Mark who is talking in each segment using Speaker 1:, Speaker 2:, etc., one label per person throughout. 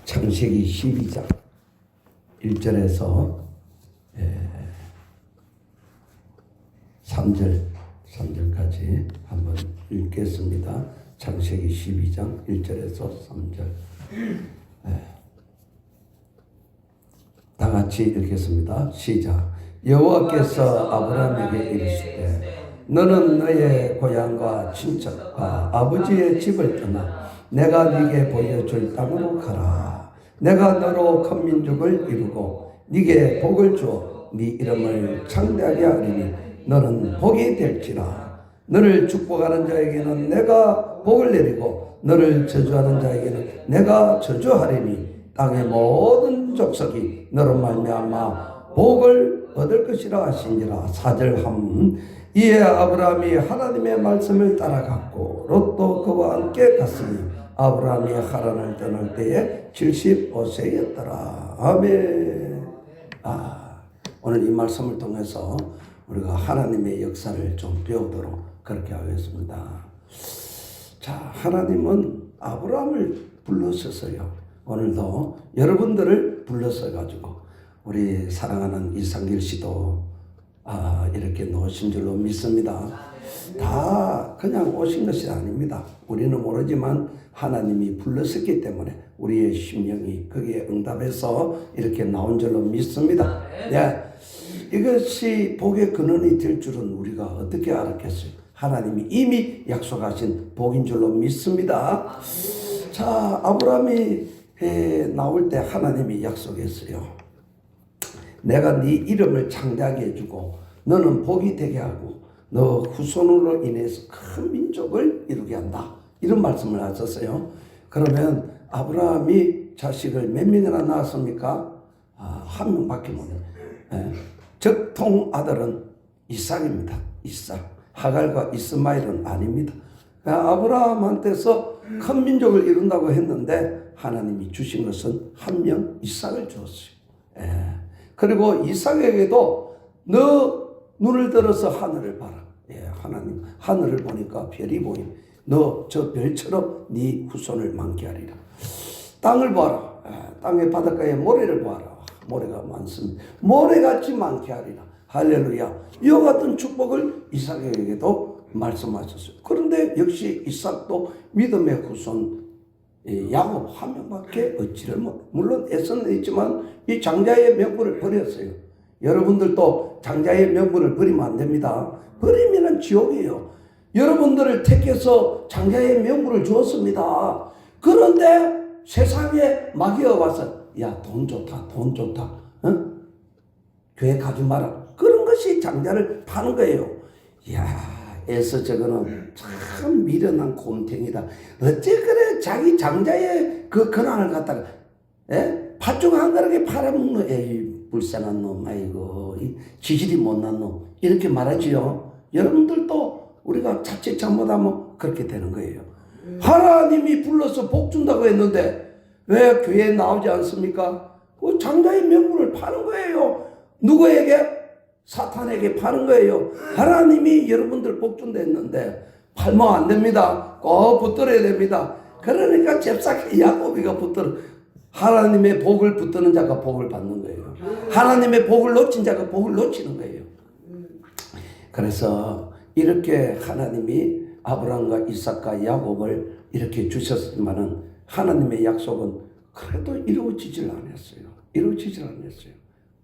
Speaker 1: 창세기 12장 1절에서 3절까지 한번 읽겠습니다. 창세기 12장 1절에서 3절. 다 같이 읽겠습니다. 시작. 여호와께서 아브라함에게 이르시되 너는 너의 고향과 친척과 아버지의 집을 떠나 내가 네게 보여줄 땅으로 가라. 내가 너로 큰 민족을 이루고 네게 복을 주어 네 이름을 창대하게 하리니 너는 복이 될지라. 너를 축복하는 자에게는 내가 복을 내리고 너를 저주하는 자에게는 내가 저주하리니 땅의 모든 족속이 너로 말미암아 복을 얻을 것이라 하시니라. 4절 이에 아브라함이 하나님의 말씀을 따라갔고 롯도 그와 함께 갔으니 아브라함이 하란을 떠날 때에 75세였더라. 아멘. 오늘 이 말씀을 통해서 우리가 하나님의 역사를 좀 배우도록 그렇게 하겠습니다. 자, 하나님은 아브라함을 불러서요. 오늘도 여러분들을 불러서 가지고 우리 사랑하는 이상길 씨도 이렇게 놓으신 줄로 믿습니다. 다 그냥 오신 것이 아닙니다. 우리는 모르지만 하나님이 불렀었기 때문에 우리의 심령이 거기에 응답해서 이렇게 나온 줄로 믿습니다. 네. 이것이 복의 근원이 될 줄은 우리가 어떻게 알았겠어요? 하나님이 이미 약속하신 복인 줄로 믿습니다. 자, 아브라함이 나올 때 하나님이 약속했어요. 내가 네 이름을 창대하게 해주고 너는 복이 되게 하고 너 후손으로 인해서 큰 민족을 이루게 한다. 이런 말씀을 하셨어요. 그러면 아브라함이 자식을 몇 명이나 낳았습니까? 한 명밖에 못 낳아요. 적통 아들은 이삭입니다. 이삭. 하갈과 이스마엘은 아닙니다. 아브라함한테서 큰 민족을 이룬다고 했는데 하나님이 주신 것은 한 명 이삭을 주었어요. 그리고 이삭에게도 너 눈을 들어서 하늘을 봐라. 하나님 하늘을 보니까 별이 보임. 너 저 별처럼 네 후손을 많게 하리라. 땅을 봐라. 땅의 바닷가에 모래를 봐라. 모래가 많습니다. 모래같이 많게 하리라. 할렐루야. 이와 같은 축복을 이삭에게도 말씀하셨어요. 그런데 역시 이삭도 믿음의 후손 야곱 한 명밖에 얻지를 못. 물론 애써는 있지만 이 장자의 명분을 버렸어요. 여러분들도 장자의 명분을 버리면 안 됩니다. 버리면 지옥이에요. 여러분들을 택해서 장자의 명분을 주었습니다. 그런데 세상에 마귀가 와서 야, 돈 좋다, 돈 좋다. 교회 가지 마라. 그런 것이 장자를 파는 거예요. 이야, 애써 저거는 참 미련한 곰탱이다. 어째 그래 자기 장자의 그 근황을 갖다가 팥죽 한 그릇에 팔아먹는 에이 불쌍한 놈, 아이고 지질이 못난 놈 이렇게 말하지요. 여러분들도 우리가 자칫 잘못하면 그렇게 되는 거예요. 하나님이 불러서 복 준다고 했는데 왜 교회에 나오지 않습니까? 그 장자의 명분을 파는 거예요. 누구에게? 사탄에게 파는 거예요. 하나님이 여러분들 복 준다 했는데 팔면 안 됩니다. 꼭 붙들어야 됩니다. 그러니까 잽싸게 야곱이가 붙들어. 하나님의 복을 붙드는 자가 복을 받는 거예요. 하나님의 복을 놓친 자가 복을 놓치는 거예요. 그래서 이렇게 하나님이 아브라함과 이삭과 야곱을 이렇게 주셨지만은 하나님의 약속은 그래도 이루어지질 않았어요. 이루어지질 않았어요.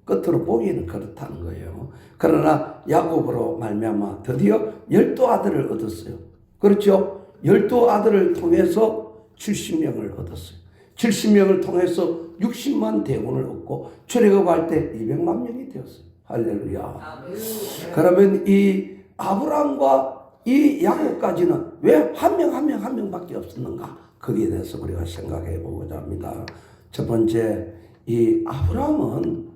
Speaker 1: 끝으로 보기에는 그렇다는 거예요. 그러나 야곱으로 말미암아 드디어 12아들을 얻었어요. 그렇죠? 12아들을 통해서 70명을 얻었어요. 70명을 통해서 60만 대군을 얻고 출애굽할 때 200만 명이 되었어요. 할렐루야. 그러면 이 아브라함과 이 야곱까지는 왜 한 명밖에 없었는가? 거기에 대해서 우리가 생각해 보고자 합니다. 첫 번째, 이 아브라함은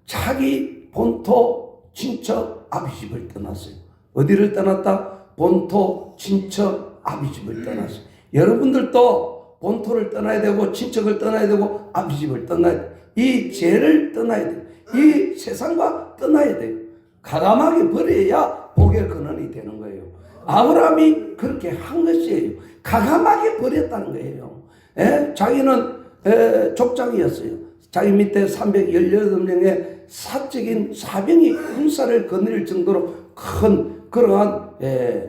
Speaker 1: 자기 본토 친척 아비집을 떠났어요. 어디를 떠났다? 본토 친척 아비집을 떠났어요. 여러분들도 본토를 떠나야 되고 친척을 떠나야 되고 아비집을 떠나야 돼요. 이 죄를 떠나야 돼요. 이 세상과 떠나야 돼요. 가감하게 버려야 복의 근원이 되는 거예요. 아브라함이 그렇게 한 것이에요. 가감하게 버렸다는 거예요. 자기는 족장이었어요. 자기 밑에 318명의 사적인 사병이 군사를 거느릴 정도로 큰 그러한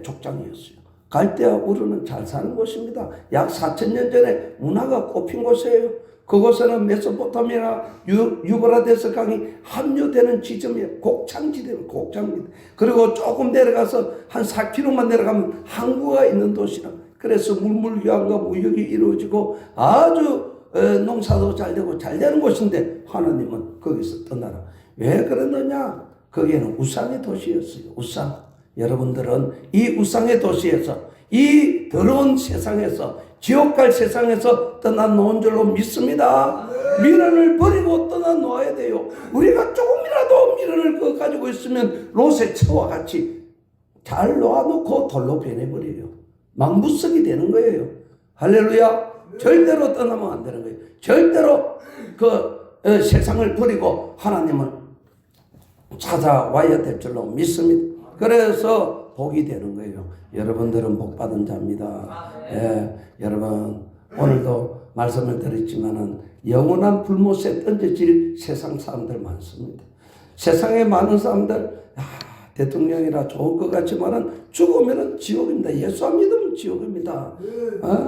Speaker 1: 족장이었어요. 갈대아 우르는 잘 사는 곳입니다. 약 4,000년 전에 문화가 꼽힌 곳이에요. 그곳에는 메소포타미아나 유브라데스 강이 합류되는 지점이 곡창지대입니다. 곡창지대. 그리고 조금 내려가서 한 4km만 내려가면 항구가 있는 도시라. 그래서 물물교환과 무역이 이루어지고 아주 농사도 잘 되고 잘 되는 곳인데 하나님은 거기서 떠나라. 왜 그랬느냐? 거기에는 우상의 도시였어요. 우상. 여러분들은 이 우상의 도시에서, 이 더러운 세상에서, 지옥 갈 세상에서 떠나놓은 줄로 믿습니다. 미련을 버리고 떠나놓아야 돼요. 우리가 조금이라도 미련을 가지고 있으면 롯의 처와 같이 잘 놓아놓고 돌로 변해버려요. 망부석이 되는 거예요. 할렐루야. 절대로 떠나면 안 되는 거예요. 절대로 세상을 버리고 하나님을 찾아와야 될 줄로 믿습니다. 그래서 복이 되는 거예요. 여러분들은 복 받은 자입니다. 여러분 오늘도 말씀을 드렸지만은 영원한 불못에 던져질 세상 사람들 많습니다. 세상에 많은 사람들 대통령이라 좋을 것 같지만은 죽으면은 지옥입니다. 예수 안 믿으면 지옥입니다.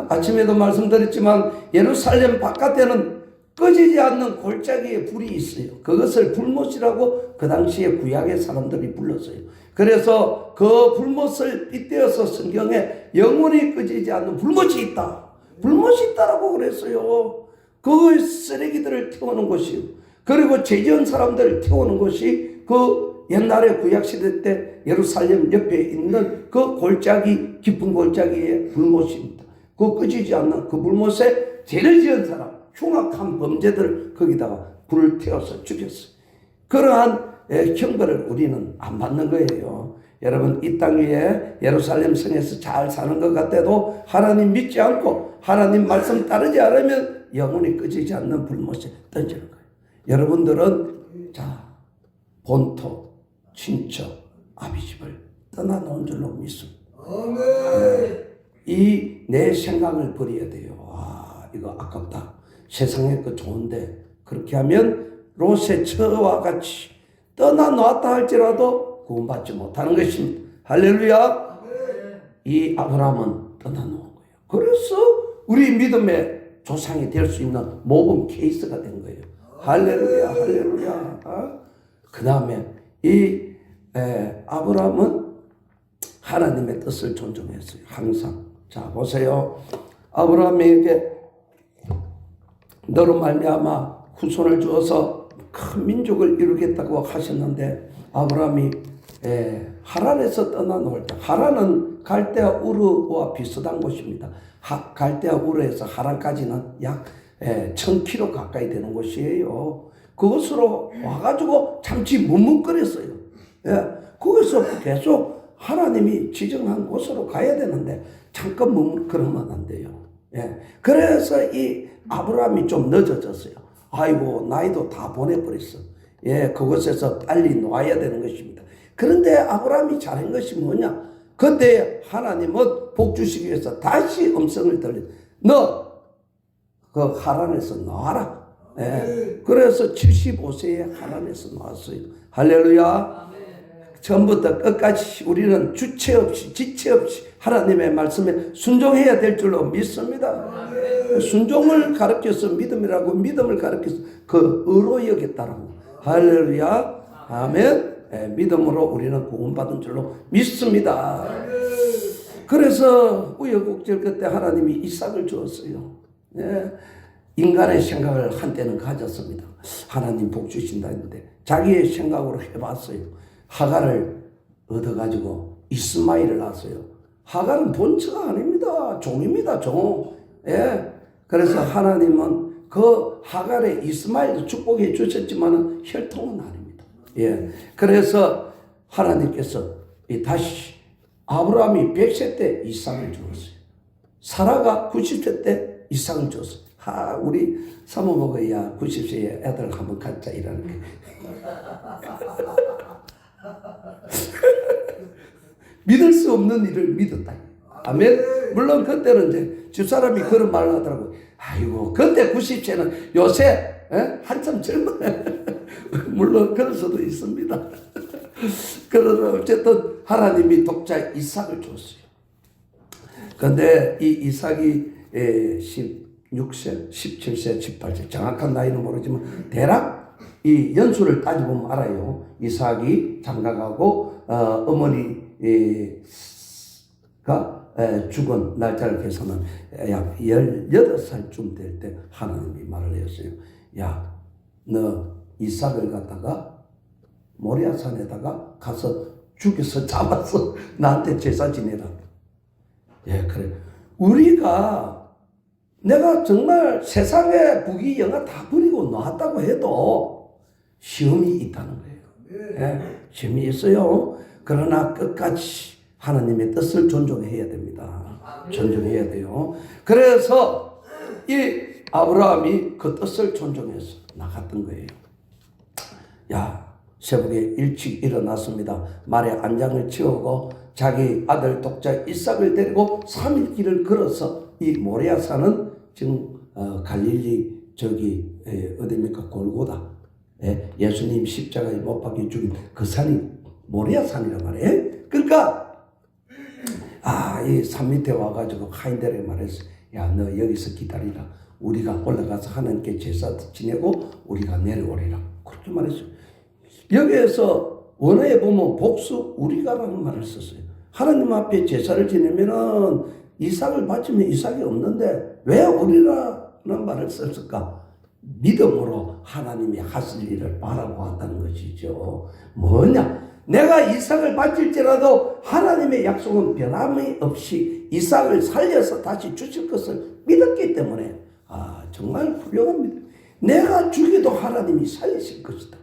Speaker 1: 아침에도 말씀드렸지만 예루살렘 바깥에는 꺼지지 않는 골짜기에 불이 있어요. 그것을 불못이라고 그 당시에 구약의 사람들이 불렀어요. 그래서 그 불못을 빗대어서 성경에 영원히 꺼지지 않는 불못이 있다. 불못이 있다라고 그랬어요. 그 쓰레기들을 태우는 곳이요. 그리고 죄지은 사람들을 태우는 곳이 그 옛날에 구약시대 때 예루살렘 옆에 있는 그 골짜기, 깊은 골짜기에 불못입니다. 그 꺼지지 않는 그 불못에 죄를 지은 사람, 흉악한 범죄들을 거기다가 불을 태워서 죽였어요. 그러한 형벌을 우리는 안 받는 거예요. 여러분 이 땅 위에 예루살렘 성에서 잘 사는 것 같아도 하나님 믿지 않고 하나님 말씀 따르지 않으면 영원히 꺼지지 않는 불못에 던지는 거예요. 여러분들은 본토, 친척, 아비집을 떠나놓은 줄로 믿습니다. 이 내 생각을 버려야 돼요. 이거 아깝다. 세상에 그 좋은데 그렇게 하면 롯의 처와 같이 떠나놓았다 할지라도 구원받지 못하는 것입니다. 할렐루야. 이 아브라함은 떠나놓은 거예요. 그래서 우리 믿음의 조상이 될 수 있는 모범 케이스가 된 거예요. 할렐루야. 할렐루야. 그 다음에 이 아브라함은 하나님의 뜻을 존중했어요. 항상. 자 보세요. 아브라함에게 너로 말미암아 후손을 주어서 큰 민족을 이루겠다고 하셨는데 아브라함이 하란에서 떠나놓을 때, 하란은 갈대아 우르와 비슷한 곳입니다. 갈대아 우르에서 하란까지는 약 1000km 가까이 되는 곳이에요. 그것으로 와가지고 잠시 묵묵거렸어요. 거기서 계속 하나님이 지정한 곳으로 가야 되는데 잠깐 묵묵거리면 안 돼요. 그래서 이 아브라함이 좀 늦어졌어요. 아이고 나이도 다 보내버렸어. 그곳에서 빨리 놓아야 되는 것입니다. 그런데 아브라함이 잘한 것이 뭐냐? 그때 하나님은 복 주시기 위해서 다시 음성을 들려. 너 그 하란에서 나와라. 그래서 75세에 하란에서 나왔어요. 할렐루야. 처음부터 끝까지 우리는 주체 없이 지체 없이 하나님의 말씀에 순종해야 될 줄로 믿습니다. 순종을 가르쳐서 믿음이라고 믿음을 가르쳐서 그 의로 여겼다라고. 할렐루야. 아멘. 믿음으로 우리는 구원받은 줄로 믿습니다. 그래서 우여곡절 끝에 하나님이 이삭을 주었어요. 인간의 생각을 한때는 가졌습니다. 하나님 복 주신다 했는데 자기의 생각으로 해봤어요. 하갈을 얻어가지고 이스마엘을 낳았어요. 하갈은 본처가 아닙니다. 종입니다. 종. 그래서 하나님은 그 하갈의 이스마엘도 축복해 주셨지만 혈통은 아닙니다. 그래서 하나님께서 다시 아브라함이 100세 때 이삭을 주었어요. 사라가 90세 때 이삭을 줬어요. 우리 사모 먹어야 90세에 애들 한번 갖자 이라는 게. 믿을 수 없는 일을 믿었다. 아멘. 물론 그때는 이제 집사람이 그런 말을 하더라고요. 아이고, 그때 90세는 요새 한참 젊은 물론 그럴 수도 있습니다. 그러나 어쨌든 하나님이 독자 이삭을 줬어요. 근데 이 이삭이 16세, 17세, 18세 정확한 나이는 모르지만 대략 이 연수를 따져보면 알아요. 이삭이 장가가고 어머니가 죽은 날짜를 해서는 약 18살쯤 될 때 하나님이 말을 했어요. 야, 너 이삭을 갖다가 모리아산에다가 가서 죽여서 잡아서 나한테 제사 지내라. 예, 그래. 우리가 내가 정말 세상에 부귀영화 다 버리고 나왔다고 해도 시험이 있다는 거예요. 예, 시험이 있어요. 그러나 끝까지 하나님의 뜻을 존중해야 됩니다. 존중해야 돼요. 그래서 이 아브라함이 그 뜻을 존중해서 나갔던 거예요. 야, 새벽에 일찍 일어났습니다. 말에 안장을 치우고 자기 아들 독자 이삭을 데리고 3일 길을 걸어서 이 모리아산은 지금 갈릴리 저기 어디입니까? 골고다. 예수님 십자가에 못 박혀 죽인 그 산이 모리아산이란 말이에요. 그러니까 이 산 밑에 와가지고 하인들에게 말했어. 야, 너 여기서 기다리라. 우리가 올라가서 하나님께 제사 지내고 우리가 내려오리라. 그렇게 말했어요. 여기에서 원어에 보면 복수 우리가라는 말을 썼어요. 하나님 앞에 제사를 지내면은 이삭을 바치면 이삭이 없는데 왜 우리라는 말을 썼을까? 믿음으로 하나님이 하실 일을 바라고 한다는 것이죠. 뭐냐? 내가 이삭을 바칠지라도 하나님의 약속은 변함이 없이 이삭을 살려서 다시 주실 것을 믿었기 때문에 정말 훌륭합니다. 내가 죽여도 하나님이 살리실 것이다.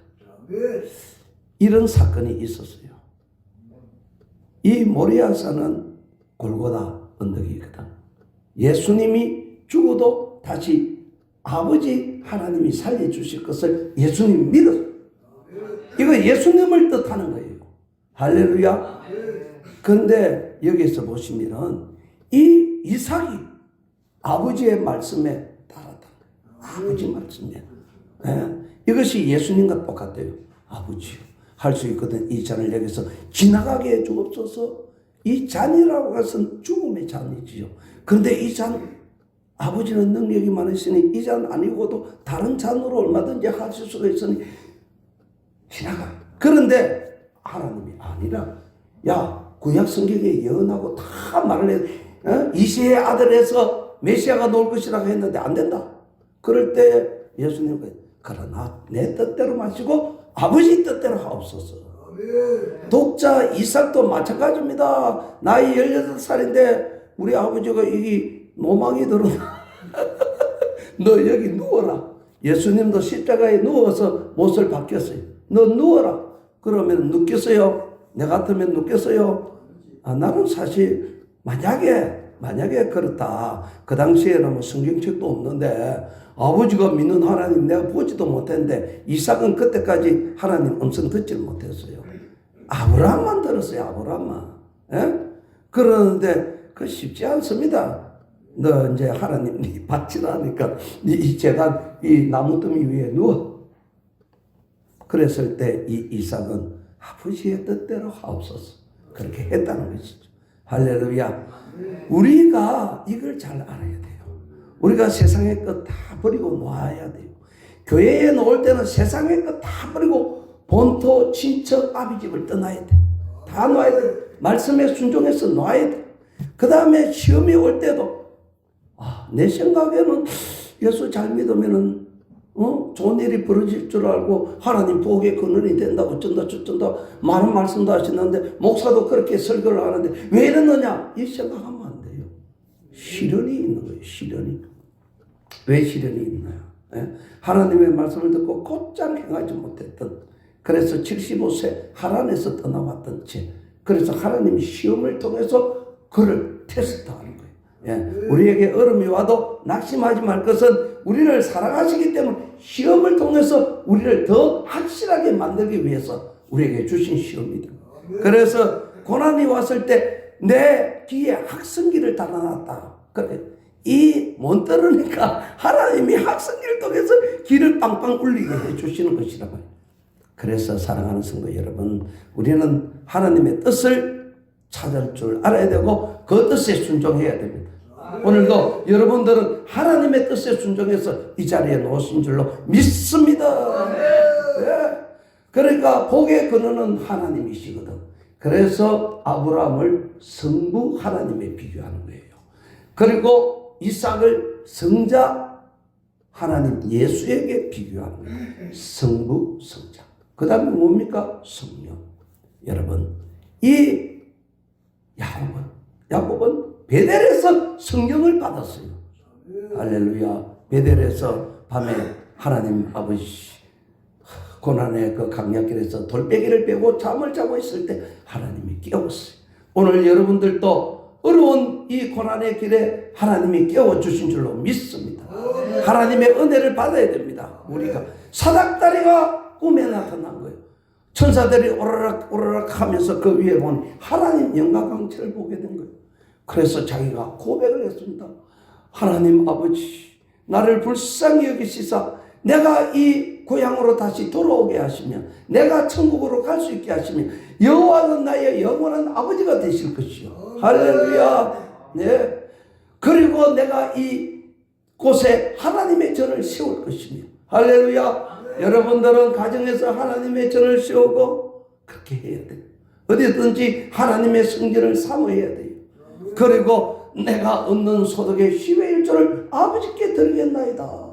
Speaker 1: 이런 사건이 있었어요. 이 모리아산은 골고다 언덕이거든. 예수님이 죽어도 다시 아버지 하나님이 살려주실 것을 예수님 믿었어요. 이거 예수님을 뜻하는 거예요. 할렐루야. 그런데 여기서 보시면은 이 이삭이 아버지의 말씀에 따랐다. 아버지 말씀에. 이것이 예수님과 똑같아요. 아버지요. 할 수 있거든. 이 잔을 여기서 지나가게 해 주옵소서. 이 잔이라고 해서 죽음의 잔이지요. 그런데 이 잔, 아버지는 능력이 많으시니 이 잔 아니고도 다른 잔으로 얼마든지 하실 수가 있으니 지나가. 그런데 하나님이 아니라, 야, 구약 성경에 예언하고 다 말을 해. 이시의 아들에서 메시아가 나올 것이라고 했는데 안 된다. 그럴 때 예수님은 그러나 내 뜻대로 마시고 아버지 뜻대로 하옵소서. 독자 이삭도 마찬가지입니다. 나이 18살인데 우리 아버지가 이 노망이 들어나. 너 여기 누워라. 예수님도 십자가에 누워서 못을 박혔어요. 너 누워라. 그러면 눕겠어요? 내 같으면 눕겠어요? 나는 사실 만약에 그렇다. 그 당시에는 뭐 성경책도 없는데 아버지가 믿는 하나님 내가 보지도 못했는데 이삭은 그때까지 하나님 음성 듣지를 못했어요. 아브라함만 들었어요. 아브라함만. 그러는데 그 쉽지 않습니다. 너 이제 하나님 네 바치라니까 이 제단 이 나무더미 위에 누워. 그랬을 때 이 이삭은 아버지의 뜻대로 하옵소서. 그렇게 했다는 것이죠. 할렐루야. 우리가 이걸 잘 알아야 돼요. 우리가 세상의 것 다 버리고 놓아야 돼요. 교회에 놓을 때는 세상의 것 다 버리고 본토, 친척, 아비집을 떠나야 돼. 다 놓아야 돼. 말씀에 순종해서 놓아야 돼. 그 다음에 시험이 올 때도 내 생각에는 예수 잘 믿으면은 좋은 일이 벌어질 줄 알고 하나님 복의 근원이 된다 어쩐다 저쩐다 많은 말씀도 하시는데 목사도 그렇게 설교를 하는데 왜 이러느냐 이 생각하면 안 돼요. 시련이 있는 거예요. 시련이. 왜 시련이 있나요? 하나님의 말씀을 듣고 곧장 행하지 못했던, 그래서 75세 하란에서 떠나왔던 채, 그래서 하나님이 시험을 통해서 그를 테스트하는 거예요. 우리에게 어려움이 와도 낙심하지 말 것은 우리를 사랑하시기 때문에 시험을 통해서 우리를 더 확실하게 만들기 위해서 우리에게 주신 시험이다. 그래서 고난이 왔을 때 내 뒤에 학성기를 달아놨다. 그래. 못 들으니까 하나님이 학생기를 통해서 귀를 빵빵 울리게 해주시는 것이란 말이에요. 그래서 사랑하는 성도 여러분, 우리는 하나님의 뜻을 찾을 줄 알아야 되고 그 뜻에 순종해야 됩니다. 오늘도 여러분들은 하나님의 뜻에 순종해서 이 자리에 놓으신 줄로 믿습니다. 네. 그러니까 복의 근원은 하나님이시거든. 그래서 아브라함을 성부 하나님에 비교하는 거예요. 그리고 이삭을 성자 하나님 예수에게 비교하는 거예요. 성부 성자. 그 다음에 뭡니까? 성령. 여러분, 이 야곱은 베델에서 성령을 받았어요. 할렐루야. 베델에서 밤에 하나님 아버지 고난의 그 강약길에서 돌베개를 빼고 잠을 자고 있을 때 하나님이 깨웠어요. 오늘 여러분들도 어려운 이 고난의 길에 하나님이 깨워주신 줄로 믿습니다. 하나님의 은혜를 받아야 됩니다. 우리가 사닥다리가 꿈에 나타난 거예요. 천사들이 오르락 오르락 하면서 그 위에 보니 하나님 영광 강체를 보게 된 거예요. 그래서 자기가 고백을 했습니다. 하나님 아버지, 나를 불쌍히 여기시사 내가 이 고향으로 다시 돌아오게 하시면, 내가 천국으로 갈 수 있게 하시면 여호와는 나의 영원한 아버지가 되실 것이요. 할렐루야. 네. 그리고 내가 이 곳에 하나님의 전을 세울 것이며, 할렐루야. 여러분들은 가정에서 하나님의 전을 세우고 그렇게 해야 돼요. 어디든지 하나님의 성전을 사모해야 돼요. 그리고 내가 얻는 소득의 10의 1조를 아버지께 드리겠나이다.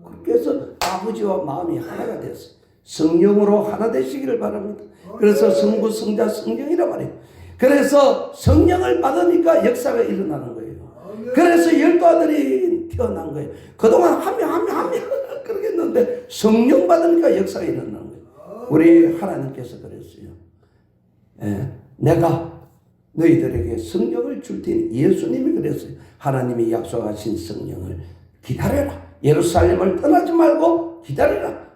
Speaker 1: 그렇게 해서 아버지와 마음이 하나가 됐어요. 성령으로 하나 되시기를 바랍니다. 그래서 성부, 성자, 성령이라 말이에요. 그래서 성령을 받으니까 역사가 일어나는 거예요. 그래서 12아들이 태어난 거예요. 그동안 한 명 그렇게 했는데 성령 받으니까 역사가 일어나는 거예요. 우리 하나님께서 그랬어요. 내가 너희들에게 성령을 줄 테니, 예수님이 그랬어요. 하나님이 약속하신 성령을 기다려라. 예루살렘을 떠나지 말고 기다리라.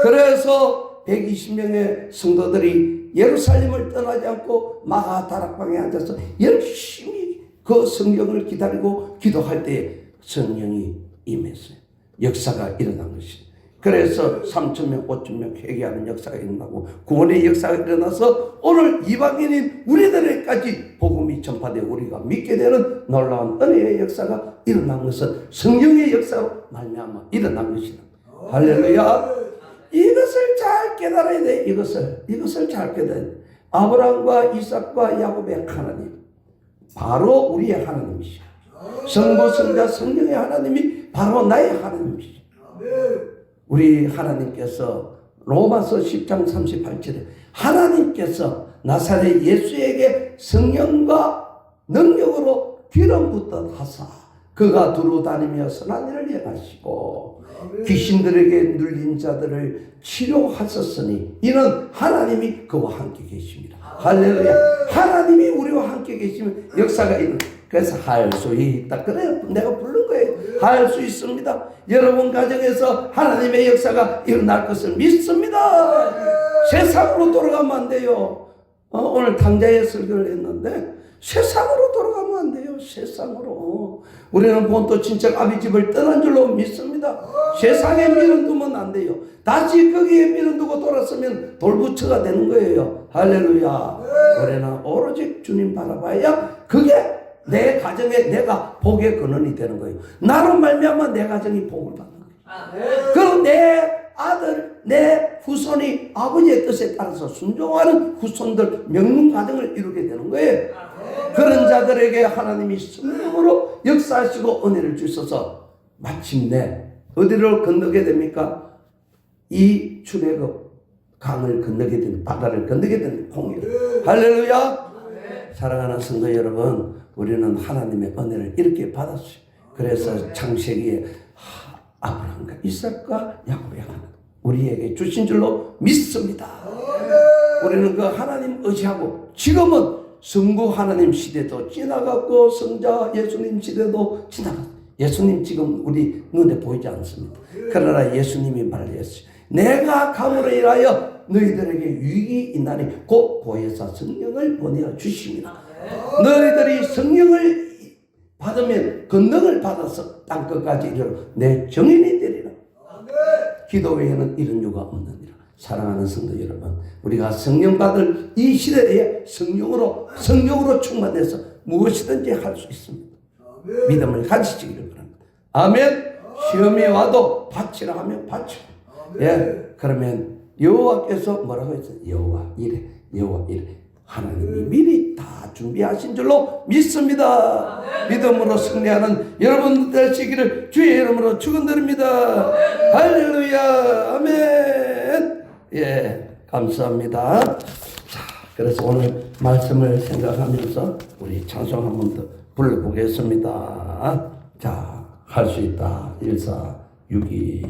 Speaker 1: 그래서 120명의 성도들이 예루살렘을 떠나지 않고 마가 다락방에 앉아서 열심히 그 성령을 기다리고 기도할 때에 성령이 임했어요. 역사가 일어난 것입니다. 그래서 3,000명, 5,000명 회개하는 역사가 일어나고 구원의 역사가 일어나서 오늘 이방인인 우리들에게까지 복음이 전파되어 우리가 믿게 되는 놀라운 은혜의 역사가 일어난 것은 성령의 역사로 말미암아 일어난 것이다. 할렐루야. 이것을 잘 깨달아야 돼. 이것을 잘 깨달아야 돼. 아브라함과 이삭과 야곱의 하나님, 바로 우리의 하나님이시오. 성부, 성자, 성령의 하나님이 바로 나의 하나님이시오. 우리 하나님께서 로마서 10장 38절에 하나님께서 나사렛 예수에게 성령과 능력으로 기름 붓듯 하사 그가 두루 다니며 선한 일을 행하시고 귀신들에게 눌린 자들을 치료하셨으니 이는 하나님이 그와 함께 계십니다. 할렐루야. 하나님이 우리와 함께 계시면 역사가 있는, 그래서 할 수 있다. 그래, 내가 부른 거예요. 할 수 있습니다. 여러분 가정에서 하나님의 역사가 일어날 것을 믿습니다. 세상으로 돌아가면 안 돼요. 오늘 당자의 설교를 했는데 세상으로 돌아가면 안 돼요. 세상으로. 우리는 본토 친척 아비집을 떠난 줄로 믿습니다. 세상에 미련 두면 안 돼요. 다시 거기에 미련 두고 돌았으면 돌부처가 되는 거예요. 할렐루야. 우리는 오로지 주님 바라봐야 그게 내 가정에 내가 복의 근원이 되는 거예요. 나로 말미암아 내 가정이 복을 받는 거예요. 그럼 내 아들, 내 후손이 아버지의 뜻에 따라서 순종하는 후손들 명문 가정을 이루게 되는 거예요. 그런 자들에게 하나님이 성령으로 역사하시고 은혜를 주셔서 마침내 어디를 건너게 됩니까? 이 출애굽 강을 건너게 되는, 바다를 건너게 되는 공유. 할렐루야. 사랑하는 성도 여러분, 우리는 하나님의 은혜를 이렇게 받았어요. 그래서 창세기에 아브라함과 이삭과 야곱의 하나님 우리에게 주신 줄로 믿습니다. 우리는 그 하나님 의지하고, 지금은 성부 하나님 시대도 지나갔고 성자 예수님 시대도 지나갔어요. 예수님 지금 우리 눈에 보이지 않습니다. 그러나 예수님이 말했어요. 내가 감으로 인하여 너희들에게 유익이 있나니 곧 보혜사 성령을 보내어 주십니다. 너희들이 성령을 받으면 권능을 받아서 땅끝까지 이르러 내 정인이 되리라. 기도 외에는 이런 이유가 없느니라. 사랑하는 성도 여러분, 우리가 성령 받을 이 시대에 성령으로 충만해서 무엇이든지 할 수 있습니다. 믿음을 가지시기를 바랍니다. 아멘. 시험이 와도 받치라 하면 받치고. 예, 그러면 여호와께서 뭐라고 했어요? 여호와 이래. 하나님이 미리 다 준비하신 줄로 믿습니다. 믿음으로 승리하는 여러분 되시기를 주의 이름으로 축원드립니다. 할렐루야. 아멘. 예, 감사합니다. 자, 그래서 오늘 말씀을 생각하면서 우리 찬송 한 번 더 불러보겠습니다. 자, 할 수 있다. 1, 4, 6, 2